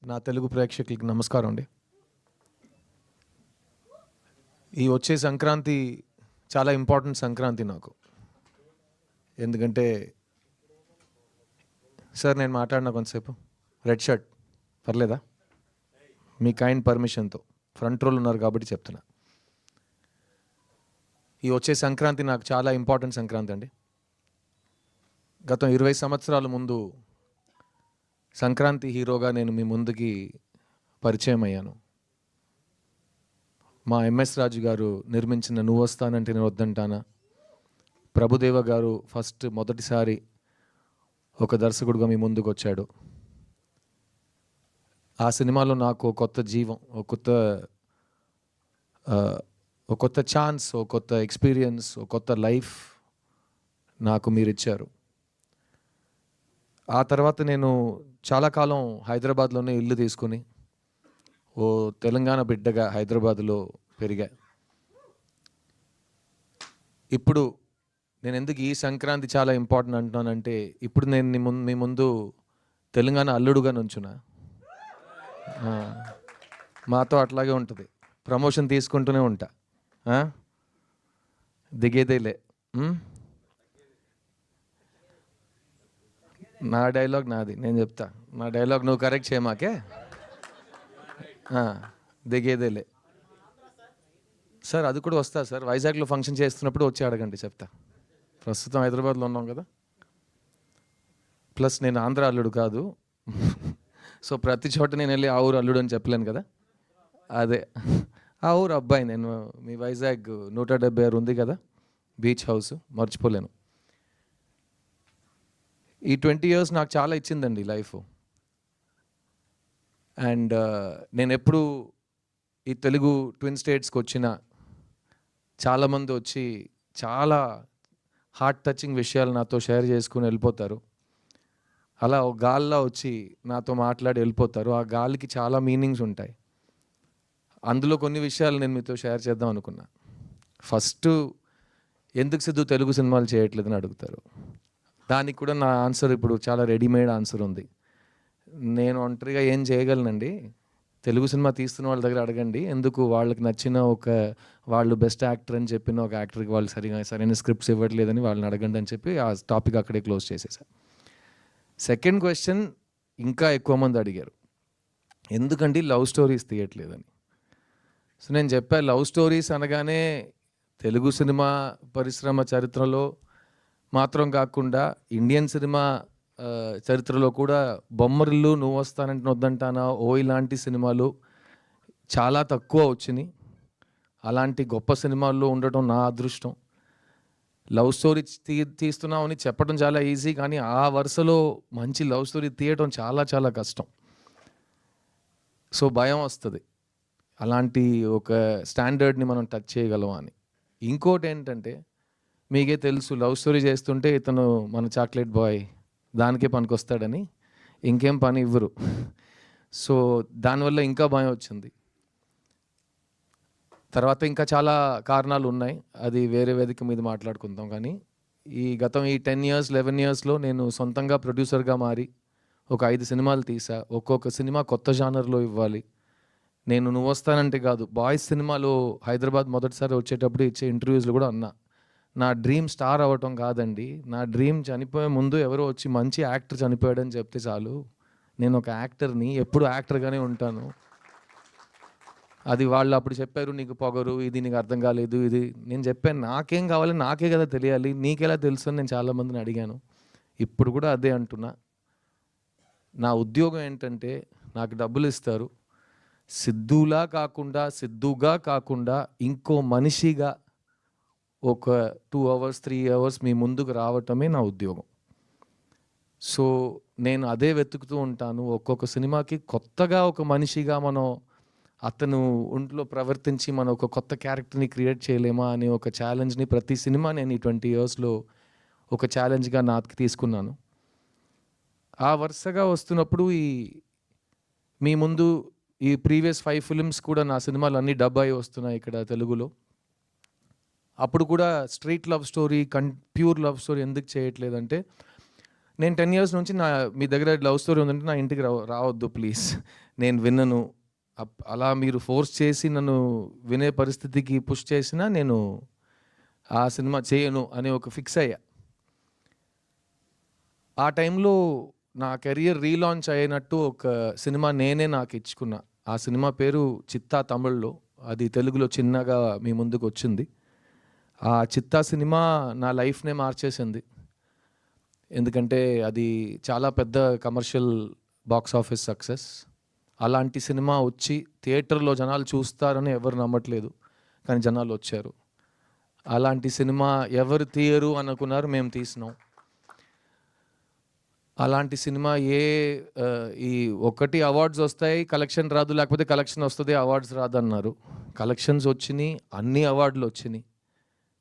నా తెలుగు ప్రేక్షకులకి నమస్కారం అండి. ఈ వచ్చే సంక్రాంతి చాలా ఇంపార్టెంట్ సంక్రాంతి నాకు. ఎందుకంటే సార్ నేను మాట్లాడినా కొంతసేపు రెడ్ షర్ట్ పర్లేదా? మీ కైండ్ పర్మిషన్తో ఫ్రంట్ రోల్ ఉన్నారు కాబట్టి చెప్తున్నా. ఈ వచ్చే సంక్రాంతి నాకు చాలా ఇంపార్టెంట్ సంక్రాంతి అండి. గతం 20 సంవత్సరాల ముందు సంక్రాంతి హీరోగా నేను మీ ముందుకి పరిచయం అయ్యాను. మా ఎంఎస్ రాజు గారు నిర్మించిన నువ్వు వస్తానంటే నేను వద్దంటానా, ప్రభుదేవ గారు మొదటిసారి ఒక దర్శకుడుగా మీ ముందుకు వచ్చాడు. ఆ సినిమాలో నాకు కొత్త జీవం, ఒక కొత్త ఛాన్స్, ఒక కొత్త ఎక్స్పీరియన్స్, ఒక కొత్త లైఫ్ నాకు మీరు ఇచ్చారు. ఆ తర్వాత నేను చాలా కాలం హైదరాబాద్లోనే ఇల్లు తీసుకుని ఓ తెలంగాణ బిడ్డగా హైదరాబాద్లో పెరిగా. ఇప్పుడు నేను ఎందుకు ఈ సంక్రాంతి చాలా ఇంపార్టెంట్ అంటున్నానంటే, ఇప్పుడు నేను మీ ముందు తెలంగాణ అల్లుడుగా నుంచున్నా. మాతో అట్లాగే ఉంటుంది, ప్రమోషన్ తీసుకుంటూనే ఉంటా, దిగేదేలే. నా డైలాగ్ నాది, నేను చెప్తా. నా డైలాగ్ నువ్వు కరెక్ట్ చేయమాకే. దిగేదేలే సార్, అది కూడా వస్తా సార్. వైజాగ్లో ఫంక్షన్ చేస్తున్నప్పుడు వచ్చి అడగండి, చెప్తా. ప్రస్తుతం హైదరాబాద్లో ఉన్నాం కదా. ప్లస్ నేను ఆంధ్ర అల్లుడు కాదు, సో ప్రతి చోట నేను వెళ్ళి ఆ ఊరు అల్లుడు అని చెప్పలేను కదా. అదే ఆ ఊరు అబ్బాయి నేను. మీ వైజాగ్ 176 ఉంది కదా, బీచ్ హౌస్, మర్చిపోలేను. ఈ 20 years నాకు చాలా ఇచ్చిందండి లైఫ్. అండ్ నేను ఎప్పుడు ఈ తెలుగు ట్విన్ స్టేట్స్కి వచ్చిన చాలామంది వచ్చి చాలా హార్ట్ టచింగ్ విషయాలు నాతో షేర్ చేసుకుని వెళ్ళిపోతారు. అలా ఒక గాల్లో వచ్చి నాతో మాట్లాడి వెళ్ళిపోతారు. ఆ గాలికి చాలా మీనింగ్స్ ఉంటాయి. అందులో కొన్ని విషయాలు నేను మీతో షేర్ చేద్దాం అనుకున్నా. ఫస్ట్, ఎందుకు సిద్ధు తెలుగు సినిమాలు చేయట్లేదని అడుగుతారు. దానికి కూడా నా ఆన్సర్ ఇప్పుడు చాలా రెడీమేడ్ ఆన్సర్ ఉంది. నేను ఒంటరిగా ఏం చేయగలనండి. తెలుగు సినిమా తీస్తున్న వాళ్ళ దగ్గర అడగండి, ఎందుకు వాళ్ళకి నచ్చిన వాళ్ళు బెస్ట్ యాక్టర్ అని చెప్పిన ఒక యాక్టర్కి వాళ్ళు సరైన స్క్రిప్ట్స్ ఇవ్వట్లేదని వాళ్ళని అడగండి అని చెప్పి ఆ టాపిక్ అక్కడే క్లోజ్ చేసేసా. సెకండ్ క్వశ్చన్ ఇంకా ఎక్కువ మంది అడిగారు, ఎందుకండి లవ్ స్టోరీస్ తీయట్లేదని. సో నేను చెప్పా, లవ్ స్టోరీస్ అనగానే తెలుగు సినిమా పరిశ్రమ చరిత్రలో మాత్రం కాకుండా ఇండియన్ సినిమా చరిత్రలో కూడా బొమ్మరిల్లు, నువ్వు వస్తానంటే వద్దంటానా, ఓ ఇలాంటి సినిమాలు చాలా తక్కువ వచ్చినాయి. అలాంటి గొప్ప సినిమాల్లో ఉండటం నా అదృష్టం. లవ్ స్టోరీ తీస్తున్నామని చెప్పడం చాలా ఈజీ, కానీ ఆ వరుసలో మంచి లవ్ స్టోరీ తీయటం చాలా చాలా కష్టం. సో భయం వస్తుంది, అలాంటి ఒక స్టాండర్డ్ని మనం టచ్ చేయగలం అని. ఇంకోటి ఏంటంటే, మీకే తెలుసు, లవ్ స్టోరీ చేస్తుంటే ఇతను మన చాక్లెట్ బాయ్ దానికే పనికొస్తాడని ఇంకేం పని ఇవ్వరు. సో దానివల్ల ఇంకా భయం వచ్చింది. తర్వాత ఇంకా చాలా కారణాలు ఉన్నాయి, అది వేరే వేదిక మీద మాట్లాడుకుందాం. కానీ ఈ 10 years 11 yearsలో నేను సొంతంగా ప్రొడ్యూసర్గా మారి ఒక 5 సినిమాలు తీసా. ఒక్కొక్క సినిమా కొత్త జానర్లో ఇవ్వాలి. నేను నువ్వు వస్తానంటే కాదు, బాయ్స్ సినిమాలో హైదరాబాద్ మొదటిసారి వచ్చేటప్పుడు ఇచ్చే ఇంటర్వ్యూస్లో కూడా అన్నా, నా డ్రీమ్ స్టార్ అవ్వటం కాదండి, నా డ్రీమ్ చనిపోయే ముందు ఎవరో వచ్చి మంచి యాక్టర్ చనిపోయాడని చెప్తే చాలు, నేను ఒక యాక్టర్ని, ఎప్పుడు యాక్టర్గానే ఉంటాను. అది వాళ్ళు అప్పుడు చెప్పారు, నీకు పొగరు, ఇది నీకు అర్థం కాలేదు, ఇది. నేను చెప్పాను, నాకేం కావాలి, నాకే కదా తెలియాలి, నీకెలా తెలుసు అని నేను చాలామందిని అడిగాను. ఇప్పుడు కూడా అదే అంటున్నా. నా ఉద్యోగం ఏంటంటే, నాకు డబ్బులు ఇస్తారు, సిద్ధుగా కాకుండా ఇంకో మనిషిగా ఒక 2 hours 3 hours మీ ముందుకు రావటమే నా ఉద్యోగం. సో నేను అదే వెతుకుతూ ఉంటాను. ఒక్కొక్క సినిమాకి కొత్తగా ఒక మనిషిగా అతను ఒంట్లో ప్రవర్తించి మనం ఒక కొత్త క్యారెక్టర్ని క్రియేట్ చేయలేమా అనే ఒక ఛాలెంజ్ని ప్రతి సినిమా నేను ఈ 20 yearsలో ఒక ఛాలెంజ్గా నాకు తీసుకున్నాను. ఆ వరుసగా వస్తున్నప్పుడు మీ ముందు ఈ ప్రీవియస్ 5 films కూడా నా సినిమాలు అన్నీ డబ్ అయి వస్తున్నాయి ఇక్కడ తెలుగులో. అప్పుడు కూడా street love story, pure love story ఎందుకు చేయట్లేదంటే, నేను 10 years నుంచి మీ దగ్గర లవ్ స్టోరీ ఉందంటే నా ఇంటికి రావద్దు ప్లీజ్. నేను వినను. అలా మీరు ఫోర్స్ చేసి నన్ను వినే పరిస్థితికి పుష్ చేసినా నేను ఆ సినిమా చేయను అని ఒక ఫిక్స్ అయ్యా. ఆ టైంలో నా కెరియర్ రీలాంచ్ అయినట్టు ఒక సినిమా నేనే నాకు ఇచ్చుకున్నా. ఆ సినిమా పేరు 'చిత్తా' తమిళ్లో. అది తెలుగులో చిన్నగా మీ ముందుకొచ్చింది. ఆ 'చిత్తా' సినిమా నా లైఫ్‌నే మార్చేసింది. ఎందుకంటే అది చాలా పెద్ద కమర్షియల్ బాక్స్ ఆఫీస్ సక్సెస్. అలాంటి సినిమా వచ్చి థియేటర్‌లో జనాలు చూస్తారని ఎవరు నమ్మట్లేదు. కానీ జనాలొచ్చారు. అలాంటి సినిమా ఎవరు తీయరు అనుకున్నారు, మేము తీసినాం. అలాంటి సినిమా ఈ ఒకటి అవార్డ్స్ వస్తాయి, కలెక్షన్ రాదు, లేకపోతే కలెక్షన్ వస్తది, అవార్డ్స్ రాదన్నారు. కలెక్షన్స్ వచ్చినియి, అన్ని అవార్డులు వచ్చినియి.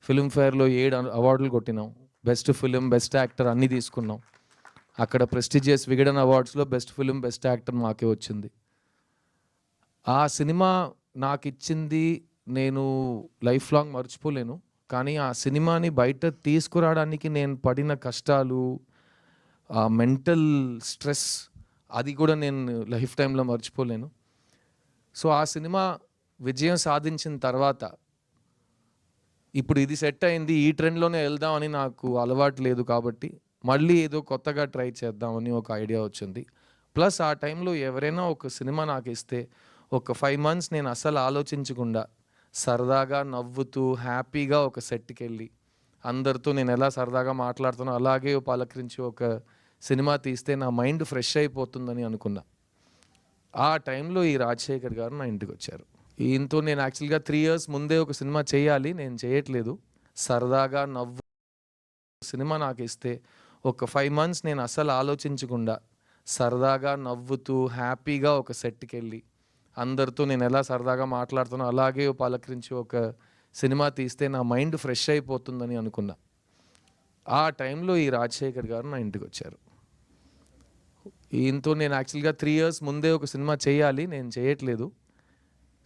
ఫిల్మ్‌ఫేర్‌లో 7 అవార్డులు కొట్టినాం. బెస్ట్ ఫిల్మ్, బెస్ట్ యాక్టర్ అన్నీ తీసుకున్నాం. అక్కడ ప్రెస్టీజియస్ విగడన్ అవార్డ్స్‌లో బెస్ట్ ఫిల్మ్, బెస్ట్ యాక్టర్ మాకే వచ్చింది. ఆ సినిమా నాకిచ్చింది నేను లైఫ్ లాంగ్ మర్చిపోలేను. కానీ ఆ సినిమాని బయట తీసుకురావడానికి నేను పడిన కష్టాలు, ఆ మెంటల్ స్ట్రెస్, అది కూడా నేను లైఫ్ టైంలో మర్చిపోలేను. సో ఆ సినిమా విజయం సాధించిన తర్వాత ఇప్పుడు ఇది సెట్ అయింది, ఈ ట్రెండ్‌లోనే వెళ్దామని నాకు అలవాటు లేదు కాబట్టి మళ్ళీ ఏదో కొత్తగా ట్రై చేద్దామని ఒక ఐడియా వచ్చింది. ప్లస్ ఆ టైంలో ఎవరైనా ఒక సినిమా నాకిస్తే ఒక 5 మంత్స్ నేను అస్సలు ఆలోచించకుండా సరదాగా నవ్వుతూ హ్యాపీగా ఒక సెట్‌కెళ్ళి అందరితో నేను ఎలా సరదాగా మాట్లాడుతానో అలాగే పలకరించి ఒక సినిమా తీస్తే నా మైండ్ ఫ్రెష్ అయిపోతుందని అనుకున్నా. ఆ టైంలో ఈ రాజశేఖర్ గారు నా ఇంటికొచ్చారు. ఈయనతో నేను యాక్చువల్‌గా 3 ఇయర్స్ ముందే ఒక సినిమా చేయాలి, నేను చేయట్లేదు. సరదాగా నవ్వు సినిమా నాకిస్తే ఒక 5 మంత్స్ నేను అస్సలు ఆలోచించకుండా సరదాగా నవ్వుతూ హ్యాపీగా ఒక సెట్‌కెళ్ళి అందరితో నేను ఎలా సరదాగా మాట్లాడుతానో అలాగే పలకరించి ఒక సినిమా తీస్తే నా మైండ్ ఫ్రెష్ అయిపోతుందని అనుకున్నా. ఆ టైంలో ఈ రాజశేఖర్ గారు నా ఇంటికొచ్చారు. ఈయనతో నేను యాక్చువల్‌గా 3 ఇయర్స్ ముందే ఒక సినిమా చేయాలి, నేను చేయట్లేదు.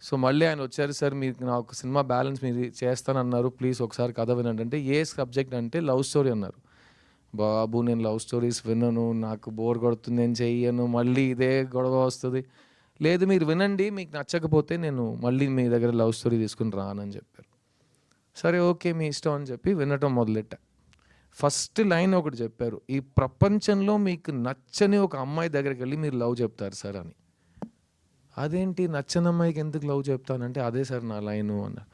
సో మళ్ళీ ఆయన వచ్చారు, సార్ మీకు నా ఒక సినిమా బ్యాలెన్స్ మీరు చేస్తానన్నారు, ప్లీజ్ ఒకసారి కథ వినండి అంటే, ఏ సబ్జెక్ట్ అంటే లవ్ స్టోరీ అన్నారు. బాబు నేను లవ్ స్టోరీస్ వినను, నాకు బోర్ కొడుతుంది, నేను చెయ్యను, మళ్ళీ ఇదే గొడవ వస్తుంది. లేదు మీరు వినండి, మీకు నచ్చకపోతే నేను మళ్ళీ మీ దగ్గర లవ్ స్టోరీ తీసుకుని రానని చెప్పారు. సరే ఓకే మీ ఇష్టం అని చెప్పి వినటం మొదలెట్టా. ఫస్ట్ లైన్ ఒకటి చెప్పారు, ఈ ప్రపంచంలో మీకు నచ్చని ఒక అమ్మాయి దగ్గరికి వెళ్ళి మీరు లవ్ చెప్తారు సార్ అని. అదేంటి నచ్చని అమ్మాయికి ఎందుకు లవ్ చెప్తానంటే, అదే సార్ నా లైను అన్నారు.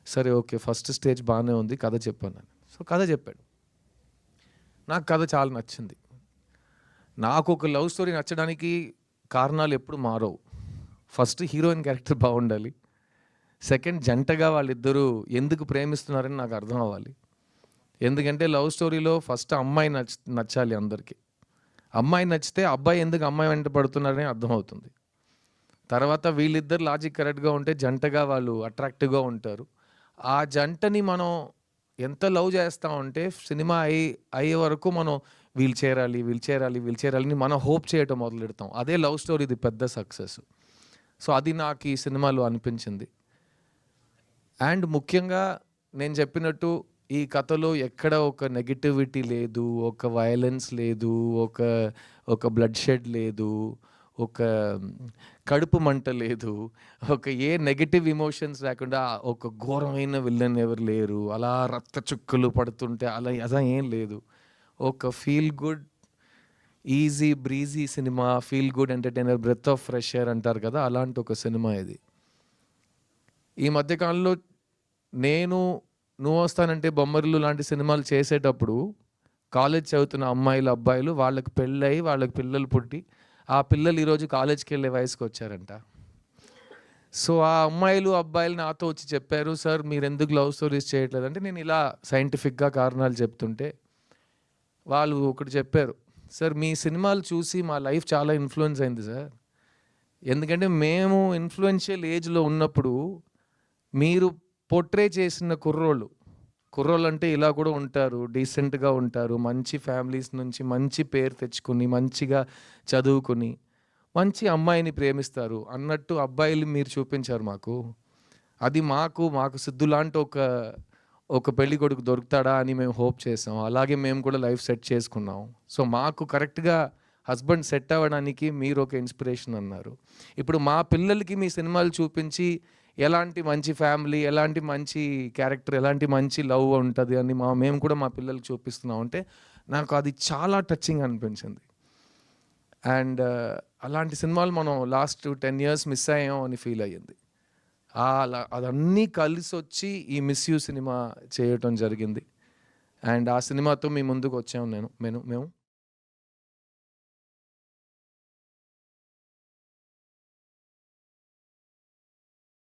సరే ఓకే ఫస్ట్ స్టేజ్ బాగానే ఉంది, కథ చెప్పాను. సో కథ చెప్పాడు. నాకు కథ చాలా నచ్చింది. నాకు ఒక లవ్ స్టోరీ నచ్చడానికి కారణాలు ఎప్పుడు మారవు. ఫస్ట్ హీరోయిన్ క్యారెక్టర్ బాగుండాలి. సెకండ్ జంటగా వాళ్ళిద్దరూ ఎందుకు ప్రేమిస్తున్నారని నాకు అర్థం అవ్వాలి. ఎందుకంటే లవ్ స్టోరీలో ఫస్ట్ అమ్మాయి నచ్చాలి అందరికీ. అమ్మాయి నచ్చితే అబ్బాయి ఎందుకు అమ్మాయి వెంట పడుతున్నారని అర్థమవుతుంది. తర్వాత వీళ్ళిద్దరు లాజిక్ కరెక్ట్గా ఉంటే జంటగా వాళ్ళు అట్రాక్టివ్గా ఉంటారు. ఆ జంటని మనం ఎంత లవ్ చేస్తామంటే సినిమా అయ్యే వరకు మనం వీళ్ళు చేరాలి మనం హోప్ చేయటం మొదలెడతాం. అదే లవ్ స్టోరీది పెద్ద సక్సెస్. సో అది నాకు ఈ సినిమాలో అనిపించింది. అండ్ ముఖ్యంగా నేను చెప్పినట్టు ఈ కథలో ఎక్కడ ఒక నెగటివిటీ లేదు, ఒక వయలెన్స్ లేదు, ఒక బ్లడ్ షెడ్ లేదు, ఒక కడుపు మంట లేదు, ఒక ఏ నెగటివ్ ఎమోషన్స్ లేకుండా ఒక ఘోరమైన విలన్ ఎవరు లేరు, అలా రక్త చుక్కలు పడుతుంటే అలా ఏం లేదు. ఒక feel good easy breezy cinema, feel good entertainer, breath of fresh air అంటారు కదా, అలాంటి ఒక సినిమా ఇది. ఈ మధ్యకాలంలో నువ్వు వస్తానంటే బొమ్మరిల్లు లాంటి సినిమాలు చేసేటప్పుడు కాలేజ్ చదువుతున్న అమ్మాయిలు అబ్బాయిలు వాళ్ళకి పెళ్ళయి వాళ్ళకి పిల్లలు పుట్టి ఆ పిల్లలు ఈరోజు కాలేజ్కి వెళ్ళే వయసుకు వచ్చారంట. సో ఆ అమ్మాయిలు అబ్బాయిలు నాతో వచ్చి చెప్పారు, సార్ మీరు ఎందుకు లవ్ స్టోరీస్ చేయట్లేదు అంటే, నేను ఇలా సైంటిఫిక్గా కారణాలు చెప్తుంటే వాళ్ళు ఒకటి చెప్పారు, సార్ మీ సినిమాలు చూసి మా లైఫ్ చాలా ఇన్ఫ్లుయెన్స్ అయింది సార్. ఎందుకంటే మేము ఇన్ఫ్లుయెన్షియల్ ఏజ్లో ఉన్నప్పుడు మీరు పోర్ట్రే చేసిన కుర్రోళ్ళు అంటే ఇలా కూడా ఉంటారు, డీసెంట్గా ఉంటారు, మంచి ఫ్యామిలీస్ నుంచి మంచి పేరు తెచ్చుకుని మంచిగా చదువుకుని మంచి అమ్మాయిని ప్రేమిస్తారు అన్నట్టు అబ్బాయిలు మీరు చూపించారు మాకు. అది మాకు సిద్ధు లాంటి ఒక పెళ్లి కొడుకు దొరుకుతాడా అని మేము హోప్ చేసాం. అలాగే మేము కూడా లైఫ్ సెట్ చేసుకున్నాం. సో మాకు కరెక్ట్గా హస్బెండ్ సెట్ అవ్వడానికి మీరు ఒక ఇన్స్పిరేషన్ అన్నారు. ఇప్పుడు మా పిల్లలకి మీ సినిమాలు చూపించి ఎలాంటి మంచి ఫ్యామిలీ, ఎలాంటి మంచి క్యారెక్టర్, ఎలాంటి మంచి లవ్ ఉంటుంది అని మేము కూడా మా పిల్లలకి చూపిస్తున్నాం అంటే నాకు అది చాలా టచింగ్ అనిపించింది. అండ్ అలాంటి సినిమాలు మనం లాస్ట్ 10 years మిస్ అయ్యాం అని ఫీల్ అయ్యింది. అదన్నీ కలిసి వచ్చి ఈ మిస్ యూ సినిమా చేయటం జరిగింది. అండ్ ఆ సినిమాతో మీ ముందుకు వచ్చాము మేము.